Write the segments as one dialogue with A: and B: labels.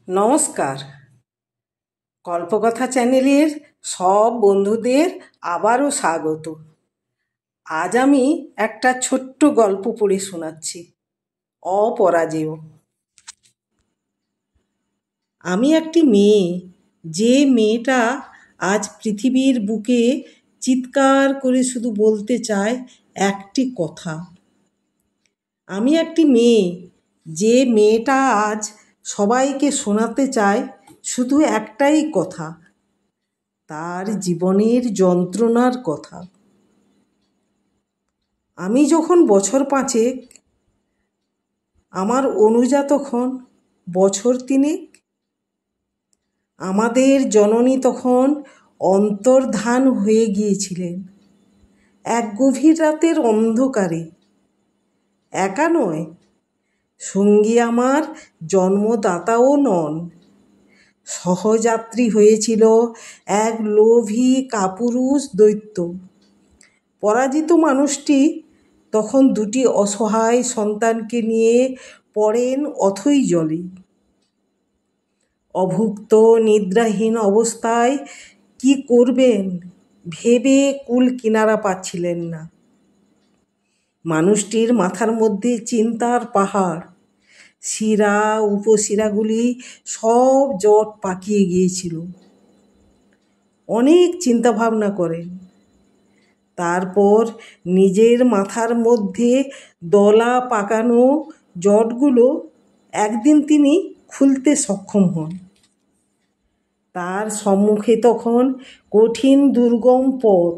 A: নমস্কার। গল্পকথা চ্যানেলের সব বন্ধুদের আবারও স্বাগত। আজ আমি একটা ছোট্ট গল্প পড়ে শোনাচ্ছি, অপরাজেয়। আমি একটি মেয়ে, যে মেয়েটা আজ পৃথিবীর বুকে চিৎকার করে শুধু বলতে চায় একটি কথা। আমি একটি মেয়ে, যে মেয়েটা আজ সবাইকে শোনাতে চায় শুধু একটাই কথা, তার জীবনের যন্ত্রণার কথা। আমি যখন বছর 5, আমার অনুজা তখন বছর 3। আমাদের জননী তখন অন্তর্ধান হয়ে গিয়েছিলেন এক গভীর রাতের অন্ধকারে। একা নয়, সঙ্গী আমার জন্মদাতাও নন। সহযাত্রী হয়েছিল এক লোভী কাপুরুষ দৈত্য। পরাজিত মানুষটি তখন 2টি অসহায় সন্তানকে নিয়ে পড়েন অথই জলে। অভুক্ত নিদ্রাহীন অবস্থায় কি করবেন ভেবে কুল কিনারা পাচ্ছিলেন না। মানুষটির মাথার মধ্যে চিন্তার পাহাড়, শিরা উপশিরাগুলি সব জট পাকিয়ে গিয়েছিল। অনেক চিন্তা ভাবনা করেন, তারপর নিজের মাথার মধ্যে দলা পাকানো জটগুলো একদিন তিনি খুলতে সক্ষম হন। তার সম্মুখে তখন কঠিন দুর্গম পথ।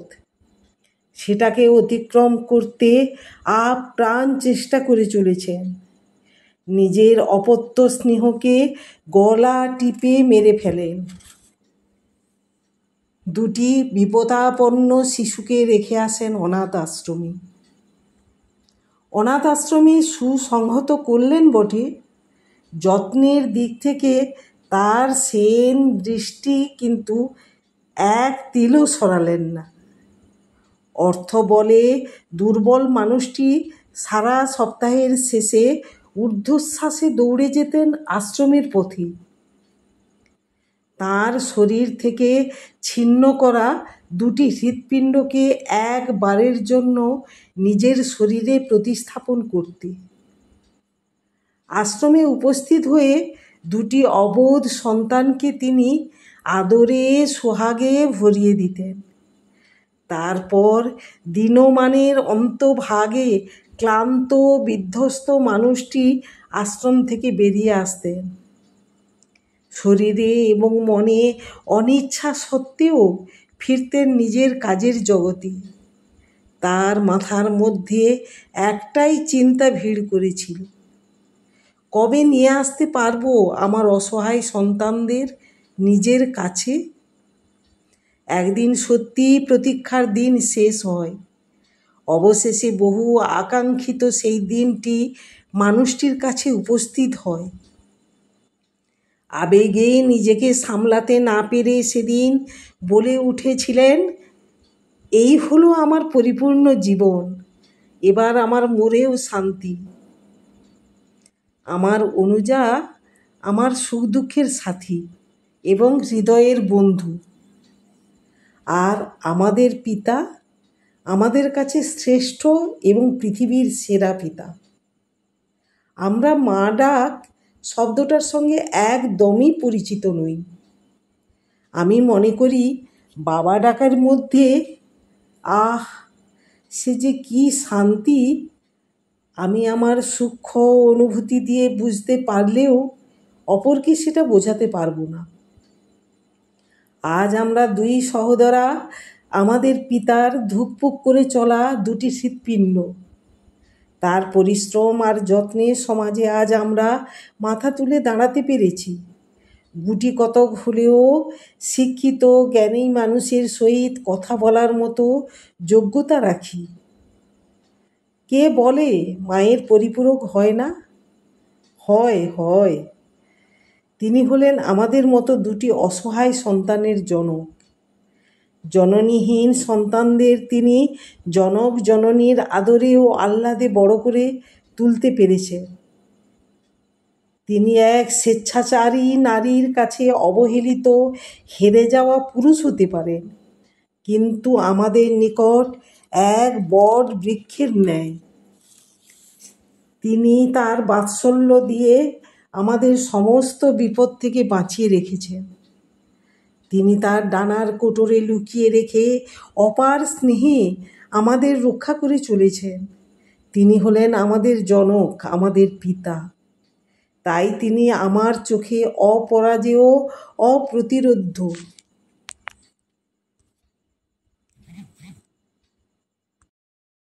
A: সেটাকে অতিক্রম করতে আপ্রাণ চেষ্টা করে চলেছেন। নিজের অপত্য স্নেহকে গলা টিপে মেরে ফেলেন। 2টি বিপদাপন্ন শিশুকে রেখে আসেন অনাথ আশ্রমে। অনাথ আশ্রমে সুসংহত করলেন বটে, যত্নের দিক থেকে তার সেন দৃষ্টি কিন্তু এক তিলও সরালেন না। অর্থ বলে দুর্বল মানুষটি সারা সপ্তাহের শেষে ঊর্ধ্বশ্বাসে দৌড়ে যেতেন আশ্রমের পথে। তার শরীর থেকে ছিন্ন করা 2টি হৃৎপিণ্ডকে একবারের জন্য নিজের শরীরে প্রতিস্থাপন করতে। আশ্রমে উপস্থিত হয়ে 2টি অবোধ সন্তানকে তিনি আদরে সোহাগে ভরিয়ে দিতেন। তারপর দিনমানের অন্তভাগে ক্লান্ত বিধ্বস্ত মানুষটি আশ্রম থেকে বেরিয়ে আসতেন। শরীরে এবং মনে অনিচ্ছা সত্ত্বেও ফিরতেন নিজের কাজের জগতে। তার মাথার মধ্যে একটাই চিন্তা ভিড় করেছিল, কবে নিয়ে আসতে পারবো আমার অসহায় সন্তানদের নিজের কাছে। একদিন সত্যি প্রতীক্ষার দিন শেষ হয়। অবশেষে বহু আকাঙ্ক্ষিত সেই দিনটি মানুষটির কাছে উপস্থিত হয়। আবেগে নিজেকে সামলাতে না পেরে সেদিন বলে উঠেছিলেন, এই হলো আমার পরিপূর্ণ জীবন, এবার আমার মরেও শান্তি। আমার অনুজা আমার সুখ দুঃখের সাথী এবং হৃদয়ের বন্ধু, আর আমাদের পিতা আমাদের কাছে শ্রেষ্ঠ এবং পৃথিবীর সেরা পিতা। আমরা মা ডাক শব্দটার সঙ্গে একদমই পরিচিত নই। আমি মনে করি বাবা ডাকার মধ্যে সে যে কি শান্তি, আমি আমার সূক্ষ্ম অনুভূতি দিয়ে বুঝতে পারলেও অপরকে সেটা বোঝাতে পারবো না। আজ আমরা 2 সহোদরা, আমাদের পিতার ধুকপুক করে চলা 2টি হৃৎপিণ্ড। তার পরিশ্রম আর যত্নে সমাজে আজ আমরা মাথা তুলে দাঁড়াতে পেরেছি। গুটি কতক হলেও শিক্ষিত জ্ঞানী মানুষের সহিত কথা বলার মতো যোগ্যতা রাখি। কে বলে মায়ের পরিপূরক হয় না? হয়। তিনি হলেন আমাদের মতো 2টি অসহায় সন্তানের জনক। জননীহীন সন্তানদের তিনি জনক জননীর আদরে ও আহ্লাদে বড় করে তুলতে পেরেছেন। তিনি এক স্বেচ্ছাচারী নারীর কাছে অবহেলিত হেরে যাওয়া পুরুষ হতে পারেন, কিন্তু আমাদের নিকট এক বট বৃক্ষের ন্যায়। তিনি তার বাৎসল্য দিয়ে আমাদের সমস্ত বিপদ থেকে বাঁচিয়ে রেখেছেন। তিনি তার ডানার কোটরে লুকিয়ে রেখে অপার স্নেহে আমাদের রক্ষা করে চলেছেন। তিনি হলেন আমাদের জনক, আমাদের পিতা। তাই তিনি আমার চোখে অপরাজেয়, অপ্রতিরোধ্য।